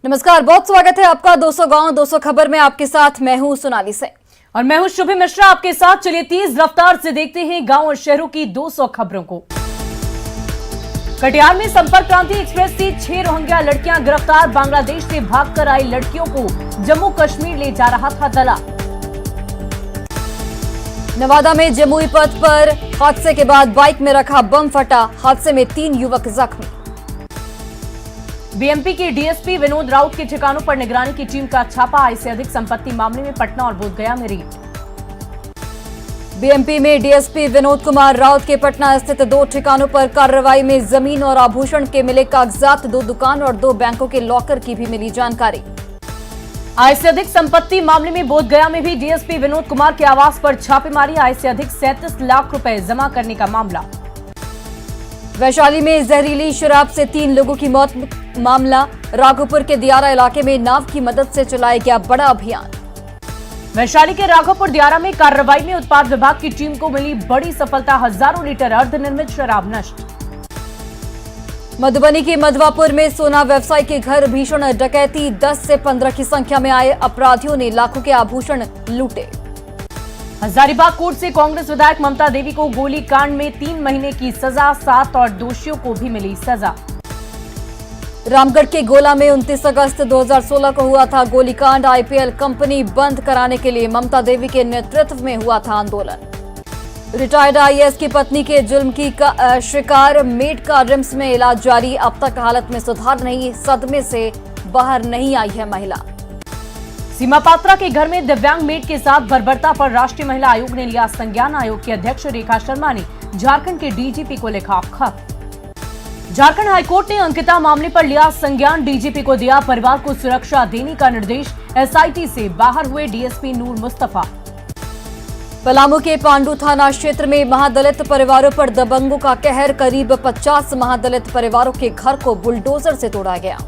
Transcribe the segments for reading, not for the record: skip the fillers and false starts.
नमस्कार, बहुत स्वागत है आपका 200 गांव 200 खबर में। आपके साथ मैं हूं सोनाली से और मैं हूं शुभी मिश्रा आपके साथ। चलिए तेज रफ्तार से देखते हैं गांव और शहरों की 200 खबरों को। कटिहार में संपर्क क्रांति एक्सप्रेस से 6 रोहिंग्या लड़कियां गिरफ्तार। बांग्लादेश से भागकर आई लड़कियों को जम्मू कश्मीर ले जा रहा था दला। नवादा में जमुई पथ पर हादसे के बाद बाइक में रखा बम फटा। हादसे में 3 युवक जख्मी। बीएमपी के डीएसपी विनोद राउत के ठिकानों पर निगरानी की टीम का छापा। आय से अधिक संपत्ति मामले में पटना और बोधगया में रेड। बीएमपी में डीएसपी विनोद कुमार राउत के पटना स्थित 2 ठिकानों पर कार्रवाई में जमीन और आभूषण के मिले कागजात, 2 दुकान और 2 बैंकों के लॉकर की भी मिली जानकारी। आय से अधिक संपत्ति मामले में बोधगया में भी डीएसपी विनोद कुमार के आवास पर छापेमारी। आय से अधिक 37 लाख रुपए जमा करने का मामला। वैशाली में जहरीली शराब से 3 लोगों की मौत मामला। राघोपुर के दियारा इलाके में नाव की मदद से चलाया गया बड़ा अभियान। वैशाली के राघोपुर दियारा में कार्रवाई में उत्पाद विभाग की टीम को मिली बड़ी सफलता। हजारों लीटर अर्धनिर्मित शराब नष्ट। मधुबनी के मधवापुर में सोना व्यवसायी के घर भीषण डकैती। 10 से 15 की संख्या में आए अपराधियों ने लाखों के आभूषण लूटे। हजारीबाग कोर्ट से कांग्रेस विधायक ममता देवी को गोली कांड में 3 महीने की सजा। 7 और दोषियों को भी मिली सजा। रामगढ़ के गोला में 29 अगस्त 2016 को हुआ था गोलीकांड। आईपीएल कंपनी बंद कराने के लिए ममता देवी के नेतृत्व में हुआ था आंदोलन। रिटायर्ड आईएएस की पत्नी के जुल्म की शिकार। मेड का रिम्स में इलाज जारी। अब तक हालत में सुधार नहीं। सदमे से बाहर नहीं आई है महिला। सीमा पात्रा के घर में दिव्यांग मेड के साथ बर्बरता पर राष्ट्रीय महिला आयोग ने लिया संज्ञान। आयोग की अध्यक्ष रेखा शर्मा ने झारखंड के डीजीपी को लिखा खत। झारखंड हाईकोर्ट ने अंकिता मामले पर लिया संज्ञान। डीजीपी को दिया परिवार को सुरक्षा देने का निर्देश। एसआईटी से बाहर हुए डीएसपी नूर मुस्तफा। पलामू के पांडु थाना क्षेत्र में महादलित परिवारों पर दबंगों का कहर। करीब 50 महादलित परिवारों के घर को बुलडोजर से तोड़ा गया।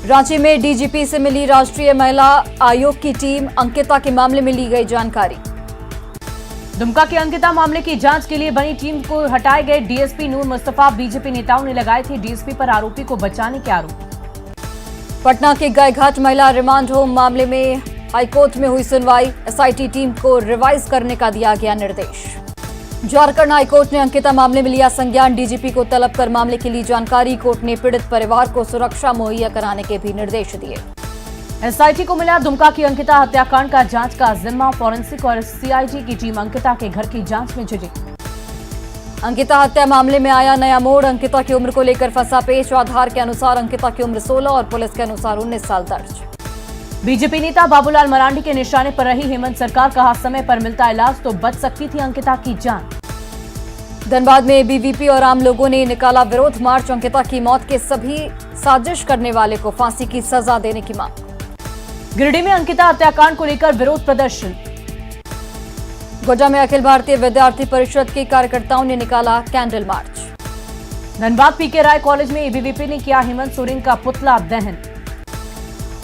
रांची में डीजीपी से मिली राष्ट्रीय महिला आयोग की टीम। अंकिता के मामले में ली गई जानकारी। दुमका के अंकिता मामले की जांच के लिए बनी टीम को हटाए गए डीएसपी नूर मुस्तफा। बीजेपी नेताओं ने लगाए थे डीएसपी पर आरोपी को बचाने के आरोप। पटना के गायघाट महिला रिमांड होम मामले में हाईकोर्ट में हुई सुनवाई। एसआईटी टीम को रिवाइज करने का दिया गया निर्देश। झारखंड हाईकोर्ट ने अंकिता मामले में लिया संज्ञान। डीजीपी को तलब कर मामले की ली जानकारी। कोर्ट ने पीड़ित परिवार को सुरक्षा मुहैया कराने के भी निर्देश दिए। एसआईटी को मिला दुमका की अंकिता हत्याकांड का जांच का जिम्मा। फॉरेंसिक और सीआईडी की टीम अंकिता के घर की जांच में जुटी। अंकिता हत्या मामले में आया नया मोड़। अंकिता की उम्र को लेकर फंसा पेच। आधार के अनुसार अंकिता की उम्र 16 और पुलिस के अनुसार 19 साल दर्ज। बीजेपी नेता बाबूलाल मरांडी के निशाने पर रही हेमंत सरकार। कहा समय पर मिलता इलाज तो बच सकती थी अंकिता की जान। धनबाद में बीवीपी और आम लोगों ने निकाला विरोध मार्च। अंकिता की मौत के सभी साजिश करने वाले को फांसी की सजा देने की मांग। गिरिडीह में अंकिता हत्याकांड को लेकर विरोध प्रदर्शन। गोड्डा में अखिल भारतीय विद्यार्थी परिषद के कार्यकर्ताओं ने निकाला कैंडल मार्च। धनबाद पीके राय कॉलेज में एबीवीपी ने किया हेमंत सोरेन का पुतला दहन।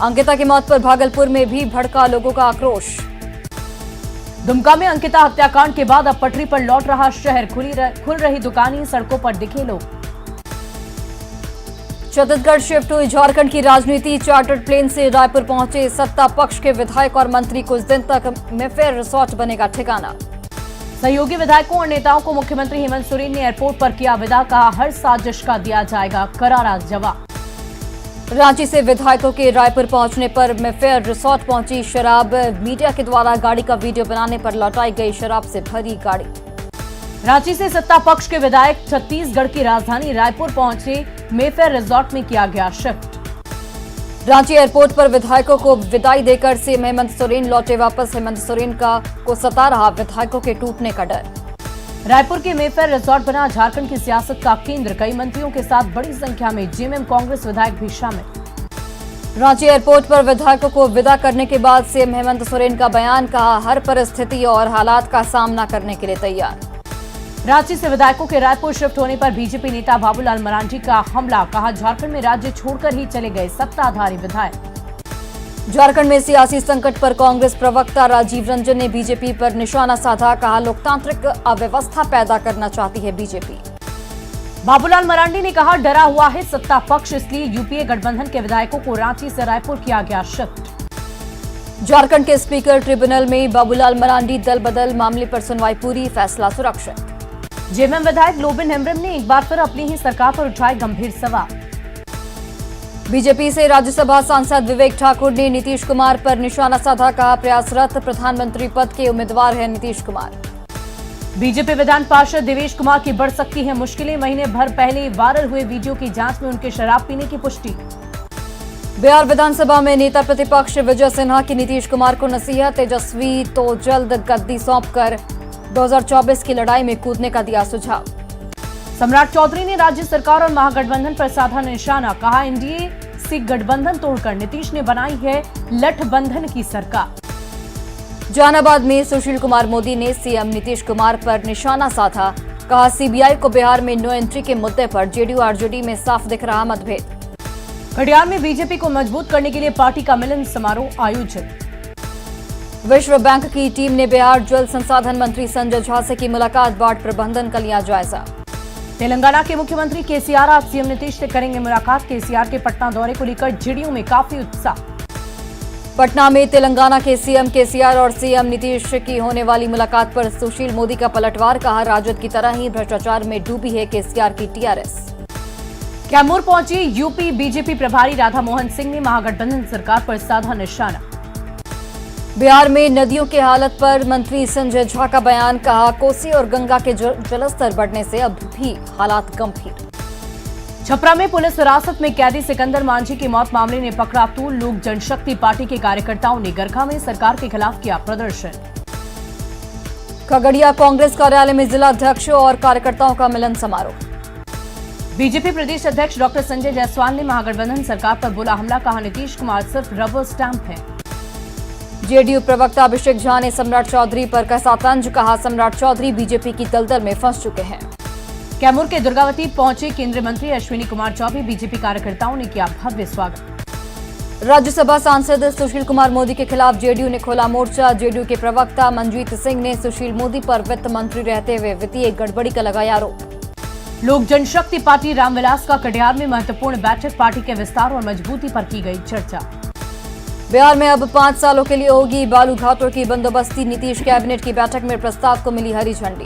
अंकिता की मौत पर भागलपुर में भी भड़का लोगों का आक्रोश। दुमका में अंकिता हत्याकांड के बाद अब पटरी पर लौट रहा शहर। खुल रही दुकानें, सड़कों पर दिखे लोग। छत्तीसगढ़ शिफ्ट हुई झारखंड की राजनीति। चार्टर्ड प्लेन से रायपुर पहुंचे सत्ता पक्ष के विधायक और मंत्री। कुछ दिन तक मेफेयर रिसोर्ट बनेगा ठिकाना। सहयोगी विधायकों और नेताओं को मुख्यमंत्री हेमंत सोरेन ने एयरपोर्ट पर किया विदा। कहा हर साजिश का दिया जाएगा करारा जवाब। रांची से विधायकों के रायपुर पहुंचने पर मेफेयर रिसोर्ट पहुंची शराब। मीडिया के द्वारा गाड़ी का वीडियो बनाने पर लौटाई गई शराब से भरी गाड़ी। रांची से सत्ता पक्ष के विधायक छत्तीसगढ़ की राजधानी रायपुर पहुंचे। मेफेयर रिजॉर्ट में किया गया शिफ्ट। रांची एयरपोर्ट पर विधायकों को विदाई देकर सीएम हेमंत सोरेन लौटे वापस। हेमंत सोरेन को सता रहा विधायकों के टूटने का डर। रायपुर के मेफेयर रिजॉर्ट बना झारखंड की सियासत का केंद्र। कई मंत्रियों के साथ बड़ी संख्या में जेएमएम कांग्रेस विधायक भी शामिल। रांची एयरपोर्ट पर विधायकों को विदा करने के बाद सीएम हेमंत सोरेन का बयान। कहा हर परिस्थिति और हालात का सामना करने के लिए तैयार। रांची से विधायकों के रायपुर शिफ्ट होने पर बीजेपी नेता बाबूलाल मरांडी का हमला। कहा झारखंड में राज्य छोड़कर ही चले गए सत्ताधारी विधायक। झारखंड में सियासी संकट पर कांग्रेस प्रवक्ता राजीव रंजन ने बीजेपी पर निशाना साधा। कहा लोकतांत्रिक अव्यवस्था पैदा करना चाहती है बीजेपी। बाबूलाल मरांडी ने कहा, डरा हुआ है सत्ता पक्ष, इसलिए यूपीए गठबंधन के विधायकों को रांची से रायपुर किया गया शिफ्ट। झारखंड के स्पीकर ट्रिब्यूनल में बाबूलाल मरांडी दल बदल, मामले पर सुनवाई पूरी, फैसला सुरक्षित। जेएमएम विधायक लोबिन हेम्ब्रम ने एक बार फिर अपनी ही सरकार पर उठाए गंभीर सवाल। बीजेपी से राज्यसभा सांसद विवेक ठाकुर ने नीतीश कुमार पर निशाना साधा, कहा प्रयासरत प्रधानमंत्री पद के उम्मीदवार हैं नीतीश कुमार। बीजेपी विधान पार्षद देवेश कुमार की बढ़ सकती है मुश्किलें, महीने भर पहले वायरल हुए वीडियो की जांच में उनके शराब पीने की पुष्टि। बिहार विधानसभा में नेता प्रतिपक्ष विजय सिन्हा की नीतीश कुमार को नसीहत, तेजस्वी तो जल्द गद्दी सौंपकर 2024 की लड़ाई में कूदने का दिया सुझाव। सम्राट चौधरी ने राज्य सरकार और महागठबंधन पर साधा निशाना, कहा एनडीए से गठबंधन तोड़कर नीतीश ने बनाई है लठबंधन की सरकार। जहानाबाद में सुशील कुमार मोदी ने सीएम नीतीश कुमार पर निशाना साधा, कहा सीबीआई को बिहार में नो एंट्री के मुद्दे पर जेडीयू आरजेडी में साफ दिख रहा मतभेद। कटिहार में बीजेपी को मजबूत करने के लिए पार्टी का मिलन समारोह आयोजित। विश्व बैंक की टीम ने बिहार जल संसाधन मंत्री संजय झा से की मुलाकात, बाढ़ प्रबंधन का लिया जायजा। तेलंगाना के मुख्यमंत्री केसीआर आज सीएम नीतीश से करेंगे मुलाकात, केसीआर के पटना दौरे को लेकर जेडीयू में काफी उत्साह। पटना में तेलंगाना के सीएम केसीआर और सीएम नीतीश की होने वाली मुलाकात पर सुशील मोदी का पलटवार, कहा राजद की तरह ही भ्रष्टाचार में डूबी है केसीआर की टीआरएस। कैमूर पहुंची यूपी बीजेपी प्रभारी राधा मोहन सिंह ने महागठबंधन सरकार पर साधा निशाना। बिहार में नदियों की हालत पर मंत्री संजय झा का बयान, कहा कोसी और गंगा के जलस्तर बढ़ने से अब भी हालात गंभीर। छपरा में पुलिस हिरासत में कैदी सिकंदर मांझी की मौत मामले ने पकड़ा तूल, लोक जनशक्ति पार्टी के कार्यकर्ताओं ने गरखा में सरकार के खिलाफ किया प्रदर्शन। खगड़िया कांग्रेस कार्यालय में जिला अध्यक्षों और कार्यकर्ताओं का मिलन समारोह। बीजेपी प्रदेश अध्यक्ष डॉक्टर संजय जायसवाल ने महागठबंधन सरकार पर बोला हमला, कहा नीतीश कुमार सिर्फ रबर स्टैंप है। जेडीयू प्रवक्ता अभिषेक झा ने सम्राट चौधरी पर कसा तंज, कहा सम्राट चौधरी बीजेपी की दलदल में फंस चुके हैं। कैमूर के दुर्गावती पहुंचे केंद्रीय मंत्री अश्विनी कुमार चौबे, बीजेपी कार्यकर्ताओं ने किया भव्य स्वागत। राज्यसभा सांसद सुशील कुमार मोदी के खिलाफ जेडीयू ने खोला मोर्चा, जेडीयू के प्रवक्ता मनजीत सिंह ने सुशील मोदी पर वित्त मंत्री रहते हुए वित्तीय गड़बड़ी का लगाया आरोप। लोक जनशक्ति पार्टी रामविलास का कटिहार में महत्वपूर्ण बैठक, पार्टी के विस्तार और मजबूती पर की गई चर्चा। बिहार में अब 5 सालों के लिए होगी बालू घाटों की बंदोबस्ती, नीतीश कैबिनेट की बैठक में प्रस्ताव को मिली हरी झंडी।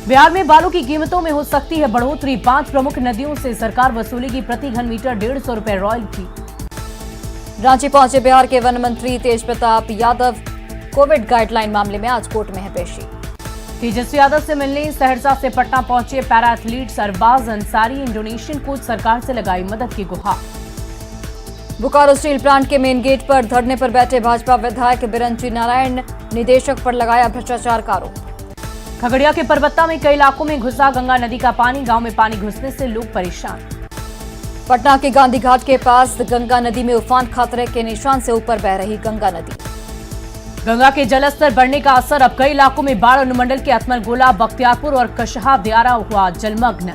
बिहार में बालू की कीमतों में हो सकती है बढ़ोतरी, 5 प्रमुख नदियों से सरकार वसूलेगी प्रति घन मीटर 150 रुपए रॉयल्टी। रांची पहुंचे बिहार के वन मंत्री तेज प्रताप यादव, कोविड गाइडलाइन मामले में आज कोर्ट में है पेशी। तेजस्वी यादव से मिलने सहरसा से पटना पहुंचे para athlete Arbaz Ansari, Indonesian coach सरकार से लगाई मदद की गुहार। बोकारो स्टील प्लांट के मेन गेट पर धरने पर बैठे भाजपा विधायक बिरंची नारायण, निदेशक पर लगाया भ्रष्टाचार का आरोप। खगड़िया के परबत्ता में कई इलाकों में घुसा गंगा नदी का पानी, गांव में पानी घुसने से लोग परेशान। पटना के गांधी घाट के पास गंगा नदी में उफान, खतरे के निशान से ऊपर बह रही गंगा नदी। गंगा के जलस्तर बढ़ने का असर, अब कई इलाकों में बाढ़, अनुमंडल के अतमलगोला, बख्तियारपुर और कशहा दियारा हुआ जलमग्न।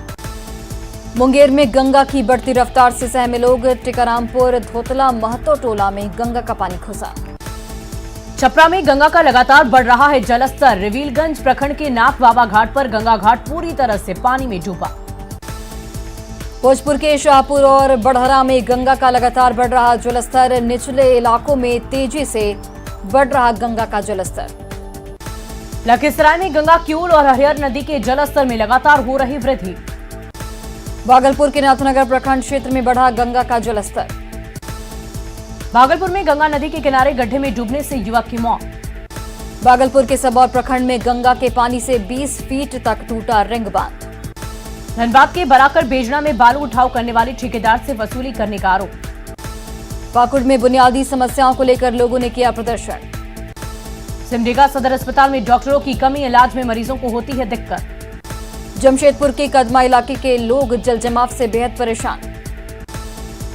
मुंगेर में गंगा की बढ़ती रफ्तार से सहमे लोग, टिकारामपुर धोतला महतो टोला में गंगा का पानी घुसा। छपरा में गंगा का लगातार बढ़ रहा है जलस्तर, रिवीलगंज प्रखंड के नाथ बाबा घाट पर गंगा घाट पूरी तरह से पानी में डूबा। भोजपुर के शाहपुर और बढ़हरा में गंगा का लगातार बढ़ रहा जलस्तर, निचले इलाकों में तेजी से बढ़ रहा गंगा का जलस्तर। लखीसराय में गंगा क्यूल और हरिहर नदी के जलस्तर में लगातार हो रही वृद्धि। भागलपुर के नाथनगर प्रखंड क्षेत्र में बढ़ा गंगा का जलस्तर। भागलपुर में गंगा नदी के किनारे गड्ढे में डूबने से युवक की मौत। भागलपुर के सबौर प्रखंड में गंगा के पानी से 20 फीट तक टूटा रिंग बांध। धनबाद के बराकर बेजना में बालू उठाव करने वाले ठेकेदार से वसूली करने का आरोप। पाकुड़ में बुनियादी समस्याओं को लेकर लोगों ने किया प्रदर्शन। सिमडेगा सदर अस्पताल में डॉक्टरों की कमी, इलाज में मरीजों को होती है दिक्कत। जमशेदपुर के कदमा इलाके के लोग जल जमाव से बेहद परेशान।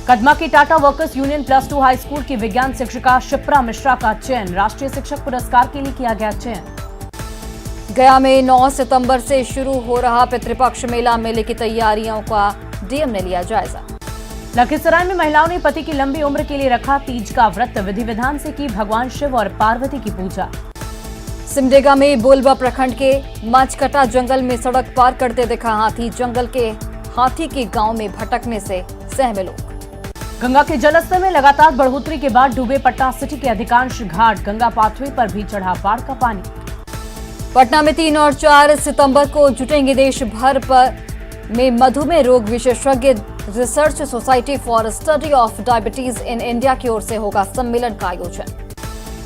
कदमा की Tata workers union +2 high school की विज्ञान शिक्षिका शिप्रा मिश्रा का चयन, राष्ट्रीय शिक्षक पुरस्कार के लिए किया गया चयन। गया में 9 सितंबर से शुरू हो रहा पितृपक्ष मेला, मेले की तैयारियों का डीएम ने लिया जायजा। लखीसराय में महिलाओं ने पति की लंबी उम्र के लिए रखा तीज का व्रत, विधि विधान से की भगवान शिव और पार्वती की पूजा। सिमडेगा में बोलबा प्रखंड के माचकटा जंगल में सड़क पार करते देखा हाथी। जंगल के हाथी के गांव में भटकने से सहमे लोग। गंगा के जलस्तर में लगातार बढ़ोतरी के बाद डूबे पटना सिटी के अधिकांश घाट। गंगा पाथवे पर भी चढ़ा बाढ़ का पानी। पटना में 3 और 4 सितंबर को जुटेंगे देश भर में मधुमेह रोग विशेषज्ञ research society for study of diabetes in India की ओर से होगा सम्मेलन का आयोजन।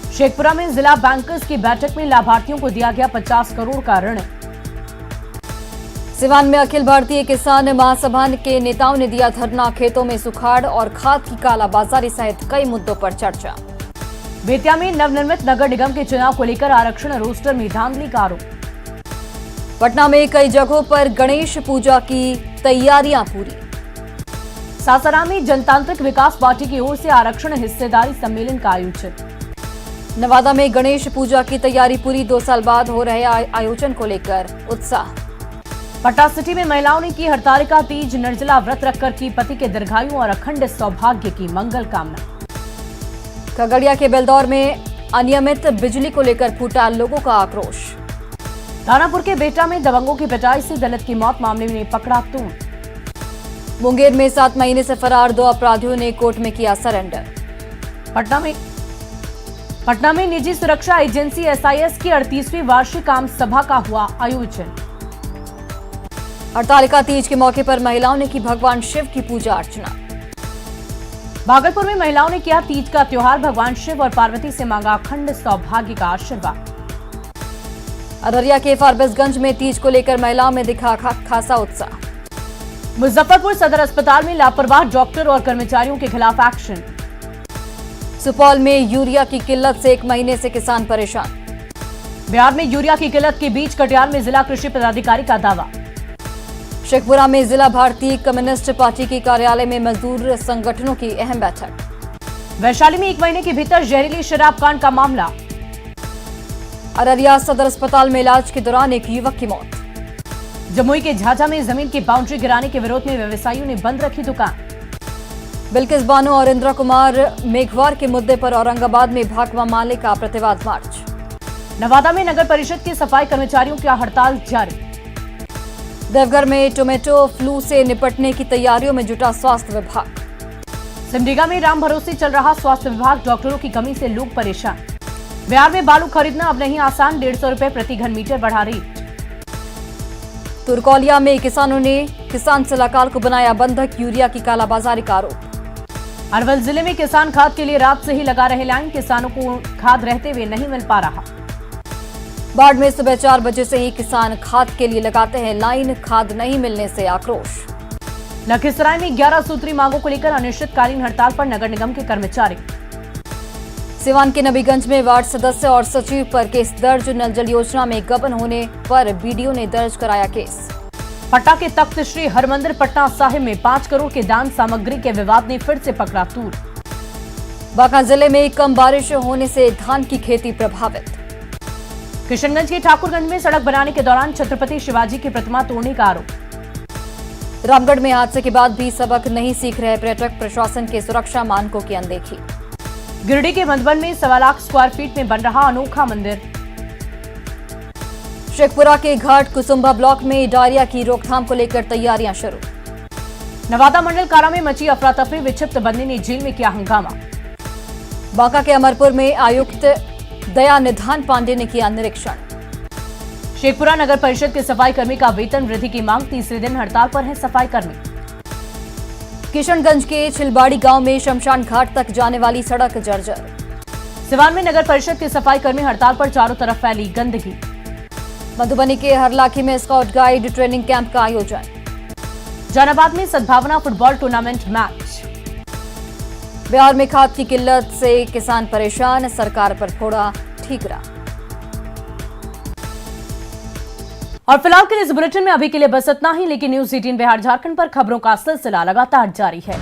शेखपुरा में जिला बैंकर्स की बैठक में लाभार्थियों को दिया गया 50 करोड़ का ऋण। सिवान में अखिल भारतीय किसान महासभा के नेताओं ने दिया धरना। खेतों में सुखाड़ और खाद की कालाबाजारी सहित कई मुद्दों पर चर्चा। बेतिया में नवनिर्मित नगर निगम के चुनाव को लेकर आरक्षण रोस्टर में धांधली का आरोप। पटना में कई जगहों पर गणेश पूजा की तैयारियां पूरी। सासाराम में जनतांत्रिक विकास पार्टी की ओर से आरक्षण हिस्सेदारी सम्मेलन का आयोजन। नवादा में गणेश पूजा की तैयारी पूरी। 2 साल बाद हो रहे आयोजन को लेकर उत्साह। पटना सिटी में महिलाओं ने की हरतालिका तीज। निर्जला व्रत रखकर की पति के दीर्घायु और अखंड सौभाग्य की मंगल कामना। खगड़िया के बेलदौर में अनियमित बिजली को लेकर फूटा लोगों का आक्रोश। दानापुर के बेटा में दबंगों की पिटाई से दलित की मौत मामले में पकड़ा तूण। मुंगेर में 7 महीने से फरार 2 अपराधियों ने कोर्ट में किया सरेंडर। पटना में निजी सुरक्षा एजेंसी एसआईएस की 38वीं वार्षिक आम सभा का हुआ आयोजन। हरतालिका तीज के मौके पर महिलाओं ने की भगवान शिव की पूजा अर्चना। भागलपुर में महिलाओं ने किया तीज का त्योहार। भगवान शिव और पार्वती से मांगा अखंड सौभाग्य का आशीर्वाद। अररिया के फारबिसगंज में तीज को लेकर महिलाओं में दिखा खासा उत्साह। मुजफ्फरपुर सदर अस्पताल में लापरवाह डॉक्टर और कर्मचारियों के खिलाफ एक्शन। सुपौल में यूरिया की किल्लत से 1 महीने से किसान परेशान। बिहार में यूरिया की किल्लत के बीच कटिहार में जिला कृषि पदाधिकारी का दावा। शेखपुरा में जिला भारतीय कम्युनिस्ट पार्टी के कार्यालय में मजदूर संगठनों की अहम बैठक। वैशाली में 1 महीने के भीतर जहरीली शराब कांड का मामला। अररिया सदर अस्पताल में इलाज के दौरान एक युवक की मौत। जमुई के झाझा में जमीन की बाउंड्री गिराने के विरोध में व्यवसायियों ने बंद रखी दुकान। बिल्किस बानो और इंदिरा कुमार मेघवार के मुद्दे पर औरंगाबाद में भाकपा माले का प्रतिवाद मार्च। नवादा में नगर परिषद के सफाई कर्मचारियों की हड़ताल जारी। देवघर में टोमेटो फ्लू से निपटने की तैयारियों में जुटा स्वास्थ्य विभाग। सिमडेगा में राम भरोसे चल रहा स्वास्थ्य विभाग। डॉक्टरों की कमी से लोग परेशान। बिहार में बालू खरीदना अब नहीं आसान। 150 रुपए प्रति घन मीटर बढ़ा रेट। तुरकौलिया में किसानों ने किसान सलाहकार को बनाया बंधक। यूरिया की कालाबाजारी का आरोप। अरवल जिले में किसान खाद के लिए रात से ही लगा रहे लाइन। किसानों को खाद रहते हुए नहीं मिल पा रहा। बाढ़ में सुबह 4 बजे से ही किसान खाद के लिए लगाते हैं लाइन। खाद नहीं मिलने से आक्रोश। लखीसराय में 11 सूत्री मांगों को लेकर अनिश्चितकालीन हड़ताल पर नगर निगम के कर्मचारी। सिवान के नबीगंज में वार्ड सदस्य और सचिव पर केस दर्ज। नल जल योजना में गबन होने पर बीडीओ ने दर्ज कराया केस। पटना के तख्त श्री हरमंदिर पटना साहिब में 5 करोड़ के दान सामग्री के विवाद ने फिर से पकड़ा तूर। बांका जिले में कम बारिश होने से धान की खेती प्रभावित। किशनगंज के ठाकुरगंज में सड़क बनाने के दौरान छत्रपति शिवाजी की प्रतिमा तोड़ने का आरोप। रामगढ़ में हादसे के बाद भी सबक नहीं सीख रहे पर्यटक। प्रशासन के सुरक्षा मानकों की अनदेखी। गिरिडीह के मधुबन में 1.25 लाख स्क्वायर फीट में बन रहा अनोखा मंदिर। शेखपुरा के घाट कुसुम्भा ब्लॉक में डायरिया की रोकथाम को लेकर तैयारियां शुरू। नवादा मंडल कारा में मची अफरा तफरी। विक्षिप्त बंदी ने जेल में किया हंगामा। बांका के अमरपुर में आयुक्त दया निधान पांडे ने किया निरीक्षण। शेखपुरा नगर परिषद के सफाई कर्मी का वेतन वृद्धि की मांग। 3रे दिन हड़ताल पर हैं सफाई कर्मी। किशनगंज के छिलबाड़ी गांव में शमशान घाट तक जाने वाली सड़क जर्जर। सिवान में नगर परिषद के सफाई कर्मी हड़ताल पर। चारों तरफ फैली गंदगी। मधुबनी के हरलाखी में स्काउट गाइड ट्रेनिंग कैंप का आयोजन। जहानाबाद में सद्भावना फुटबॉल टूर्नामेंट मैच। बिहार में खाद की किल्लत से किसान परेशान। सरकार पर फोड़ा ठीकरा। और फिलहाल के इस बुलेटिन में अभी के लिए बस इतना ही। लेकिन न्यूज़ 18 बिहार झारखंड पर खबरों का सिलसिला लगातार जारी है।